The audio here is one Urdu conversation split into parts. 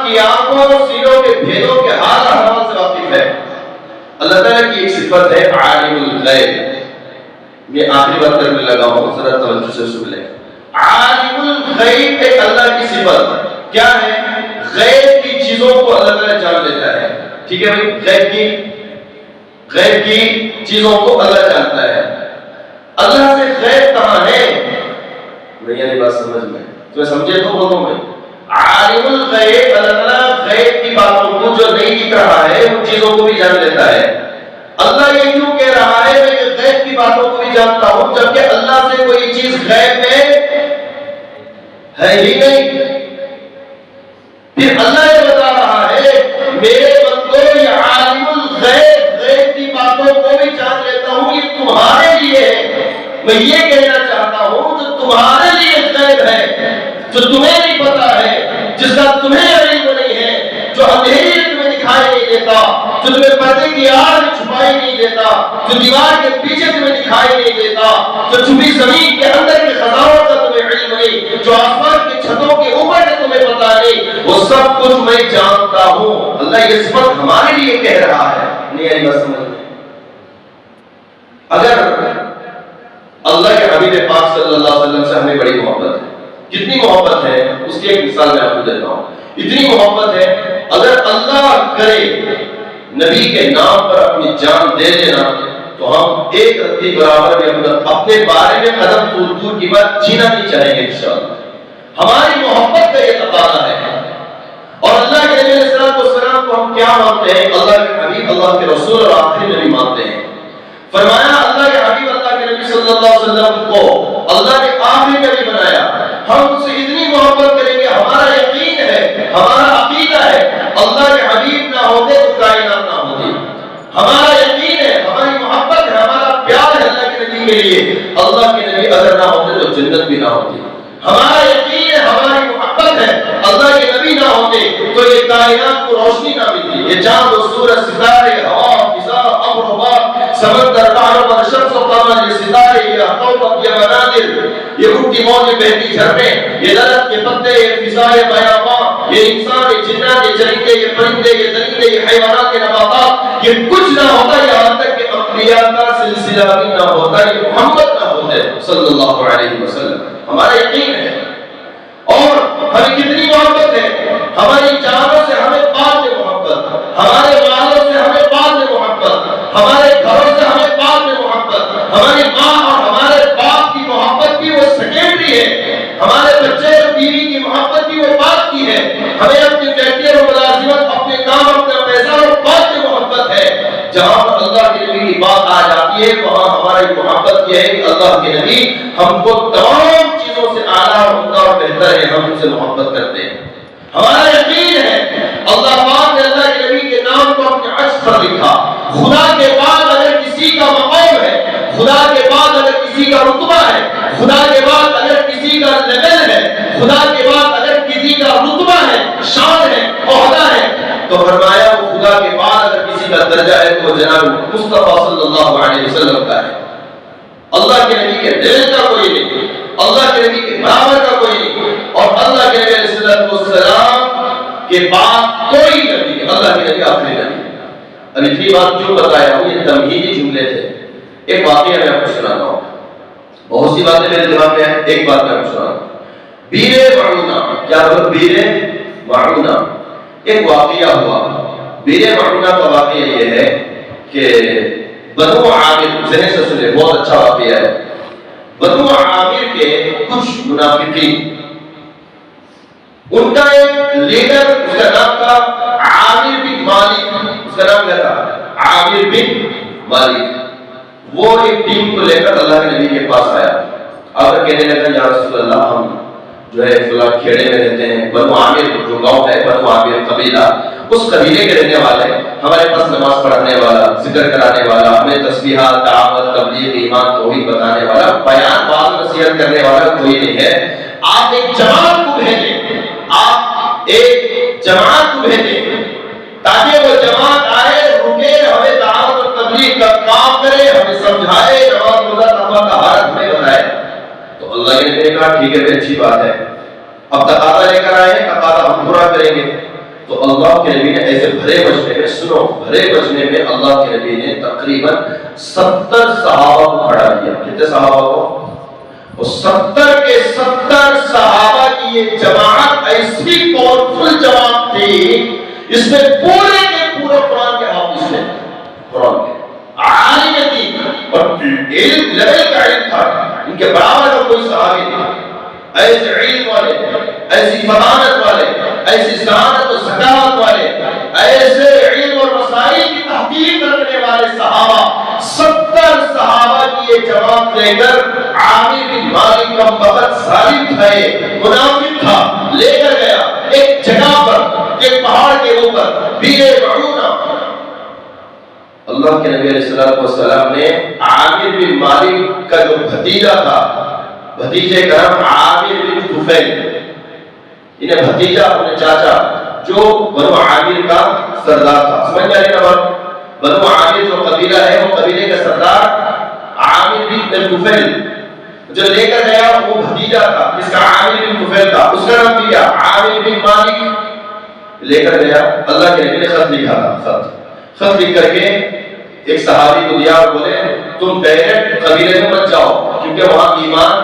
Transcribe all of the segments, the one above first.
کی آنکھوں اور سینوں کے بھیدوں کے حال احوال سے واقف ہے۔ اللہ تعالیٰ کی ایک صفت ہے عالم الغیب۔ میں آخری بات کرنے لگا ہوں، ذرا توجہ سے سن لیں۔ عالم الغیب ایک اللہ کی صفت کیا ہے؟ غیب کی چیزوں کو اللہ تعالیٰ جان لیتا ہے۔ ٹھیک ہے بھائی، غیب کی چیزوں کو اللہ جانتا ہے۔ اللہ سے غیب کہاں ہے؟ نہیں یعنی بات سمجھ میں تو سمجھے تو بولوں میں عالم الغیب، اللہ تعالیٰ غیب کی باتوں کو جو نہیں دکھ رہا ہے ان چیزوں کو بھی جان لیتا ہے۔ اللہ یہ کیوں کہہ رہا ہے میں یہ غیب کی باتوں کو بھی جانتا ہوں، جبکہ اللہ سے کوئی چیز غیب میں ہے ہی نہیں؟ پھر اللہ یہ بتا رہا ہے میرے بندو یہ عالم الغیب، غیب کی باتوں کو بھی جان لیتا ہوں، یہ تمہارے لیے ہے۔ میں یہ کہنا چاہتا ہوں جو تمہارے لیے غیب ہے، جو تمہیں نہیں پتا ہے، جس کا تمہیں علم نہیں ہے، جو اندھیرے تمہیں دکھائی نہیں دیتا، جو تمہیں پردے کی آڑ میں چھپائی نہیں دیتا، جو دیوار کے پیچھے تمہیں دکھائی نہیں دیتا، جو چھپی زمین کے اندر کے خزانوں کا تمہیں علم نہیں، جو آسمان کی چھتوں کے اوپر کا تمہیں پتا نہیں، وہ سب کچھ میں جانتا ہوں۔ اللہ یہ صفت ہمارے لیے کہہ رہا ہے، نہیں آئی بات سمجھ میں؟ اگر اللہ کے حبیب پاک صلی اللہ علیہ وسلم سے ہمیں بڑی محبت ہے، کتنی محبت ہے اس کی ایک مثال میں آپ کو دیتا ہوں۔ اتنی محبت ہے اگر اللہ کرے نبی کے نام پر اپنی جان دے دینا تو ہم ایک رتی برابر بھی اپنے بارے میں قدم دور کی بات جینا نہیں چاہیں گے انشاءاللہ۔ ہماری محبت کا یہ تقاضا ہے۔ اور اللہ کے نبی علیہ السلام کو ہم کیا مانتے ہیں؟ اللہ کے حبیب، اللہ کے رسول اور آخری نبی مانتے ہیں۔ فرمایا اللہ کے حبیب، اللہ کے نبی صلی اللہ علیہ وسلم کو اللہ نے آخری نبی بنایا، ہم ان سے اتنی محبت کریں گے، ہمارا یقین ہے، ہمارا عقیدہ ہے اللہ کے حبیب نہ ہوتے تو کائنات نہ ہوتی۔ ہمارا یقین ہے، ہماری محبت ہے، ہمارا پیار ہے اللہ کے نبی کے لیے، اللہ کے نبی اگر نہ ہوتے تو جنت بھی نہ ہوتی۔ ہمارا یقین ہے، ہماری محبت ہے، اللہ کے نبی نہ ہوتے تو یہ کائنات کو روشنی نہ ملتی، یہ چاند و سورج، ستارے، ہوا، فضا، ابر و باد، سمندر، پہاڑ پر شمس و قمر، یہ ستارے، یہ کوكب، یہ مناظر، یہ اٹھتی موجیں، بہتی جھرنے، یہ درخت کے پتے، یہ فضائے بیاباں، یہ انسان، یہ جنات، یہ چرندے، یہ پرندے، یہ درندے، یہ حیوانات، یہ نباتات، یہ کچھ نہ ہوتا یہاں تک کہ انبیاء کا سلسلہ بھی نہ ہوتا، یہ محمد نہ ہوتے صلی اللہ علیہ وسلم۔ ہمارا یقین ہے اور ہمیں کتنی محبت ہے، ہماری جانوں سے ہمیں بعد میں محبت، ہمارے والوں سے ہمیں بعد میں محبت، ہمارے گھروں سے ہمیں بعد میں محبت، ہماری ماں اور ہمارے باپ کی محبت بھی وہ سیکنڈری ہے، ہمارے بچے اور بیوی کی محبت بھی وہ بات کی ہے، ہمیں اپنی فیکٹری اور ملازمت، اپنے کام، اپنا پیسہ اور بات میں محبت ہے۔ جہاں پر اللہ کے نبی کی بات آ جاتی ہے وہاں ہماری محبت یہ ہے کہ اللہ کے نبی ہم کو تمام چیزوں سے اعلیٰ اور عمدہ اور بہتر ہے، ہم ان سے محبت کرتے ہیں۔ ہمارا یقین ہے اللہ پاک نے اللہ کے نبی کے نام کو اپنے عرش پر لکھا۔ خدا کے بعد اگر کسی کا مقام ہے، خدا کے بعد اگر کسی کا رتبہ ہے، خدا کے بعد اگر کسی کا لیول ہے، خدا کے بعد اگر کسی کا رتبہ ہے، شان ہے، عہدہ ہے، تو فرمایا وہ خدا کے بعد اگر کسی کا درجہ ہے تو جناب مصطفیٰ صلی اللہ علیہ وسلم کا ہے۔ اللہ کے نبی کے دل کا کوئی نہیں، اللہ کے نبی کے برابر کا کوئی نہیں، اور اللہ کے نبی علیہ السلام کے بعد کوئی نبی، اللہ کے نبی آخری نبی۔ اب اتنی بات جو بتایا ہوں یہ تمہیدی جملے تھے۔ ایک واقعہ میں آپ کو سناتا ہوں، بہت سی باتیں میرے دماغ میں ہیں، ایک بات میں آپ کو سناتا ہوں۔ بیر معونہ، کیا بولو؟ بیر معونہ ایک واقعہ ہوا۔ بیر معونہ کا واقعہ یہ ہے کہ بنو عامر، ذہن سے سنیں، بہت اچھا واقعہ ہے۔ بنو عامر کے کچھ منافقین، ان کا ایک لیڈر، اس کا نام تھا عامر بن مالک، اس کا نام کیا تھا؟ عامر بن مالک۔ وہ ایک ٹیم کو لے کر اللہ کے نبی کے پاس آیا اور کہنے لگا یا رسول اللہ، ہم جو ہے فلاں کھیڑے میں رہتے ہیں، بنو عامر جو گاؤں ہے، بنو عامر قبیلہ، اس قبیلے کے رہنے والے، ہمارے پاس نماز پڑھنے والا، ذکر کرانے والا، ہمیں تسبیحات، دعوت، تبلیغ، ایمان، توحید بتانے والا، بیان، بات، نصیحت کرنے والا کوئی نہیں ہے۔ آپ ایک جماعت کو بھیجیں، آپ ایک جماعت کو بھیجیں تاکہ وہ جماعت آئے، رکے، ہمیں دعوت اور تبلیغ کا کام کرے، ہمیں سمجھائے، نماز روزہ تقویٰ کا حالت ہمیں بتائے۔ تو اللہ نے کہا ٹھیک ہے، اچھی بات ہے، اب تقاضا لے کر آئے ہیں، تقاضا ہم پورا کریں گے۔ تو اللہ کے نبی نے ایسے بھرے مجمع میں، سنو بھرے مجمع میں اللہ کے نبی نے تقریباً 70 صحابہ کو کھڑا کیا. کتنے صحابہ کو؟ اور 70 کے 70 صحابہ کی یہ جماعت ایسی پاورفل جماعت تھی، اس میں پورے کے پورے قرآن کے حافظ تھے، قرآن کے عالم تھی، اور علم لیول کا علم تھا، ان کے برابر کا کوئی صحابی نہیں. ایسے علم والے، ایسی فطانت والے، ایسی ذہانت و ذکاوت والے، ایسے علم اور مسائل کی تحقیق کرنے والے صحابہ، 70 صحابہ کی یہ جماعت لے کر عامر بن مالک کا بہت ظالم تھا، منافق تھا، لے کر گیا ایک جگہ پر، ایک پہاڑ کے اوپر، بیر معونہ. اللہ کے نبی علیہ السلام نے عامر بن مالک کا جو بھتیجا تھا، بھتیجے کا نام عامر بن طفیل، انہیں بھتیجا انہیں چاچا، جو بنو عامر کا سردار تھا. سمجھ جائے گا بات؟ بنو عامر جو قبیلہ ہے، وہ قبیلے کا سردار عامر بن طفیل جو لے کر گیا وہ بھتیجا تھا، جس کا عامر بن طفیل تھا، اس کا نام دیا عامر بن مالک. لے کر گیا، اللہ کے نبی نے خط لکھا تھا، خط لکھ کر کے ایک صحابی کو دیا اور بولے تم ڈائریکٹ قبیلے میں مت جاؤ، کیونکہ وہاں ایمان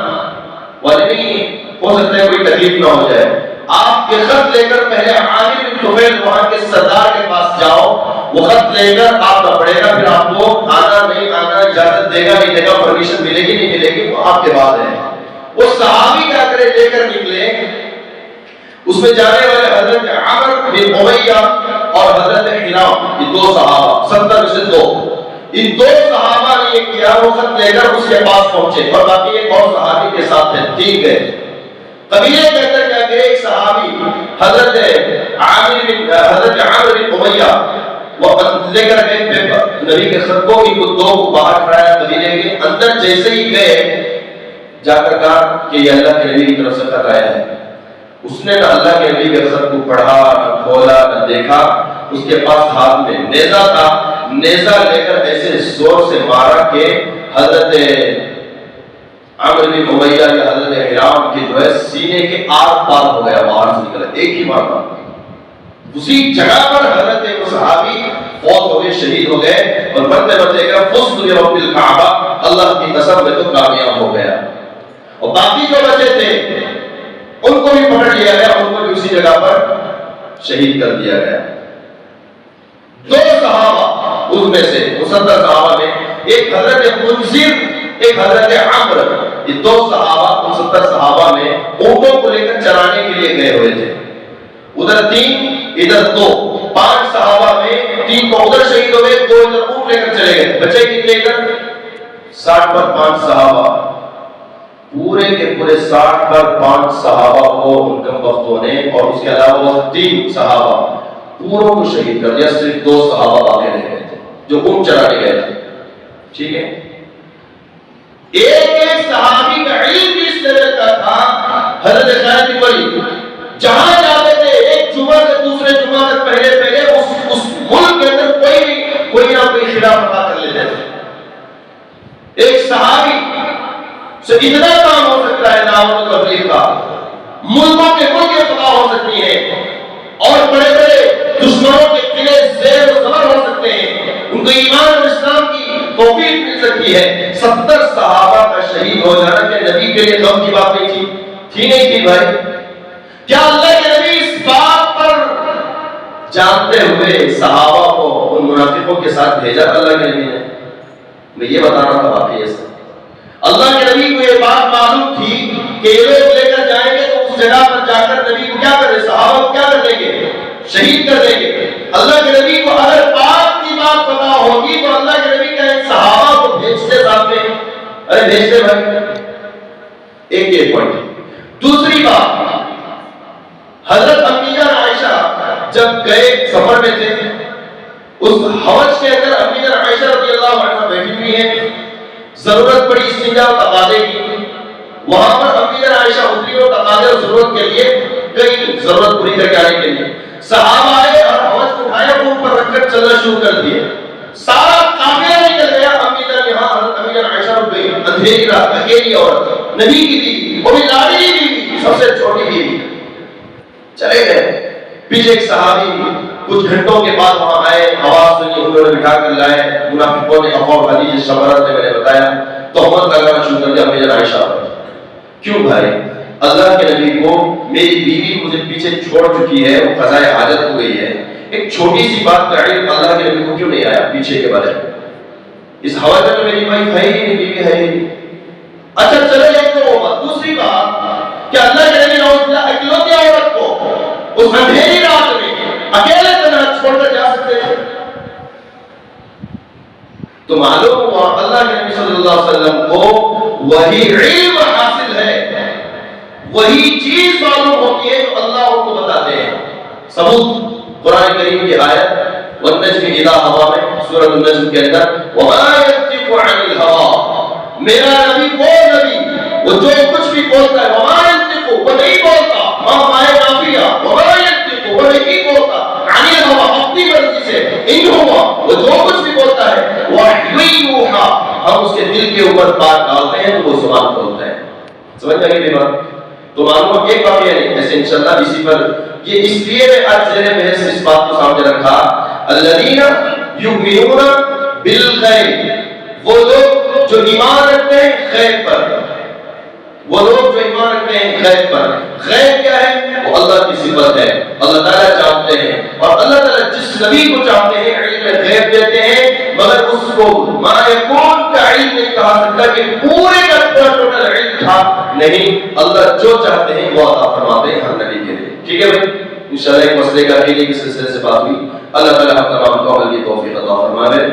والے نہیں، ہو سکتا ہے کوئی تکلیف نہ ہو جائے. آپ کے خط لے کر پہلے عامر بن طفیل وہاں کے سردار کے پاس جاؤ، وہ خط لے کر آپ کا پڑھے گا، پھر آپ کو آنا نہیں آنا اجازت دے گا نہیں دے گا، پرمیشن ملے گی نہیں ملے گی، وہ آپ کے بعد ہے. وہ صحابی کیا کرے، لے کر نکلے. اس میں جانے والے حضرت عمر بن امیہ اور حضرت حرام، یہ دو صحابہ، 70 میں سے دو. ان دو صحابہ نے یہ کیا، وہ خط لے کر اس کے پاس پہنچے، اور باقی ایک اور صحابی کے ساتھ تھے، 3 گئے. قبیلے کے اندر کیا کہ ایک صحابی حضرت عامر بن امیہ وہ لے کر گئے پیپر نبی کے خط کو، ان کو دو کو باہر کھڑایا قبیلے کے اندر. جیسے ہی گئے جا کر کہا کہ یہ اللہ کے نبی کی طرف سے خط آیا ہے. اس نے نہ اللہ کے نبی کے خط کو پڑھا، نہ کھولا، نہ دیکھا. اس کے پاس ہاتھ میں نیزہ تھا، نیزہ لے کر ایسے زور سے مارا کہ حضرت عمر بن امیہ یا حضرت حرام کے جو ہے سینے کے آر پار ہو گیا، باہر سے نکلا، ایک ہی مارا. اسی جگہ پر حضرت صحابی فوت ہو گئے، شہید ہو گئے، اور مرتے مرتے کہا فزت برب الکعبہ، اللہ کی قسم میں تو کامیاب ہو گیا. اور باقی جو بچے تھے ان کو بھی پکڑ لیا گیا، ان کو بھی اسی جگہ پر شہید کر دیا گیا. 2 صحابہ اس میں سے 70 صحابہ میں، ایک حضرت منذر، ایک حضرت عمر، یہ 2 صحابہ 70 صحابہ میں اونٹوں کو لے کر چرانے کے لیے گئے ہوئے تھے. ادھر 3 ادھر 2، 5 صحابہ میں 3 کو ادھر شہید ہو گئے، 2 ادھر اونٹ لے کر چلے گئے. بچے کتنے ادھر؟ 60 پر 5 صحابہ. پورے کے پورے 60 پر 5 صحابہ کو ان کم وقتوں نے، اور اس کے علاوہ 3 صحابہ پوروں کو شہید کر دیا. صرف 2 صحابہ باقی رہ گئے تھے جو اونٹ چرانے گئے تھے. ٹھیک ہے، ایک صحابی کا علم بھی اس طرح کا تھا، حضرت خالد بن ولید جہاں جاتے تھے ایک جمعہ سے دوسرے جمعہ تک پہلے اس ملک کے اندر کوئی نہ کوئی خلاف پتا کر لیتے تھے. ایک صحابی سے اتنا کام ہو سکتا ہے دعوت و تبلیغ کا، ملکوں کے ملک فتح ہو سکتی ہے، اور بڑے بڑے دشمنوں کے قلعے زیر و زبر ہو سکتے ہیں، ان کو ایمان اور اسلام کی توفیق مل سکتی ہے. 70 صحابہ کا شہید ہو جانا کیا نبی کے لیے غم کی بات نہیں تھی نہیں تھی بھائی؟ کیا اللہ کے نبی اس بات پر جانتے ہوئے صحابہ کو ان منافقوں کے ساتھ بھیجا اللہ کے نبی نے؟ میں یہ بتانا تھا واقعی سے. اللہ کے نبی کو یہ بات معلوم تھی کہ یہ لوگ لے کر جائیں گے تو اس جگہ پر جا کر نبی کو کیا کریں، صحابہ کو کیا کر دیں گے، شہید کر دیں گے. اللہ کے نبی کو اگر بات کی بات پتا ہوگی تو اللہ کے نبی کہیں صحابہ کو بھیجتے ساتھ میں، ارے بھیجتے بھائی. ایک یہ پوائنٹ. دوسری بات، حضرت امیہ عائشہ جب گئے سفر میں تھے، اس حوض کے اندر امیہ عائشہ رضی اللہ عنہ بیٹھی ہوئی ہیں، ضرورت پڑی استنجا و تقاضے کی. وہاں پر امیہ عائشہ اتری اور تقاضے اور ضرورت کے لیے گئی، ضرورت پوری کر کے آنے کے لیے. صحابہ آئے اور حوض کو اٹھایا، وہ اوپر رکھ کر چلنا شروع کر دیے. سارا قافلہ نکل گیا، امیہ عائشہ رک گئی. اندھیری رات، اکیلی عورت، نبی کی بیوی، وہ بھی لاڈلی بیوی، سب سے چھوٹی بیوی. چلے گئے. پیچھے ایک صحابی کچھ گھنٹوں کے بعد وہاں آئے، آواز سنی، انہوں نے بٹھا کر لائے، منافقوں نے افواہ خدیجہ شبرت نے میں نے بتایا تہمت لگانا شروع کر دیا اپنی جان عائشہ پر۔ کیوں بھائی؟ اللہ کے نبی کو میری بیوی مجھے پیچھے چھوڑ چکی ہے، وہ قضائے حاجت ہو گئی ہے، ایک چھوٹی سی بات کا علم اللہ کے نبی کو کیوں نہیں آیا پیچھے کے بارے میں؟ اس حوالے میں تو میری بھائی ہے ہی نہیں، بیوی ہے ہی نہیں۔ اچھا چلو ایک تو وہ بات، دوسری بات کہ اللہ کے نبی نے اکلوتی عورت کو اس اندھیری رات میں اکیلے تنہا چھوڑ کر جا سکتے ہیں؟ تو معلوم ہوا اللہ کے نبی صلی اللہ علیہ وسلم کو وہی علم حاصل ہے، وہی چیز معلوم ہوتی ہے جو اللہ ان کو بتاتے ہیں۔ ثبوت قرآن کریم کی آیت والنجم اذا ہوا میں سورۃ النجم کے اندر وما ينطق عن الهوى، میرا نبی وہ نبی وہ جو کچھ بھی بولتا ہے وما ينطق وہ نہیں بولتا، ما مائے نافیہ وما ينطق وہ نہیں بولتا عن الهوى اپنی مرضی سے، ان ہوا وہ جو کچھ بھی بولتا ہے وحی یوحی ہم اس کے دل کے اوپر بات ڈالتے ہیں تو وہ زبان کھولتا ہے۔ سمجھ آ گئی بات؟ تو معلوم ایک بات یہ نہیں، ایسے انشاءاللہ اسی پر یہ اس لیے میں آج زیر بحث اس بات کو سامنے رکھا، الذین یؤمنون بالغیب، وہ لوگ جو ایمان رکھتے ہیں غیب پر، وہ لوگ جو ایمان رکھتے ہیں غیب پر۔ غیب کیا ہے؟ وہ اللہ کی صفت ہے، اللہ تعالیٰ جانتے ہیں، اور اللہ تعالیٰ جس نبی کو چاہتے ہیں علم غیب دیتے ہیں، مگر اس کو ما یکون کا علم نہیں کہا سکتا کہ پورے کا پورا ٹوٹل علم تھا، نہیں، اللہ جو چاہتے ہیں وہ عطا فرماتے ہیں ہر نبی کے لیے۔ ٹھیک ہے بھائی، انشاءاللہ ایک مسئلے کا عقیدے کے سلسلے سے بات ہوئی، اللہ تعالیٰ ہم تمام کو عمل کی توفیق عطا فرمائے۔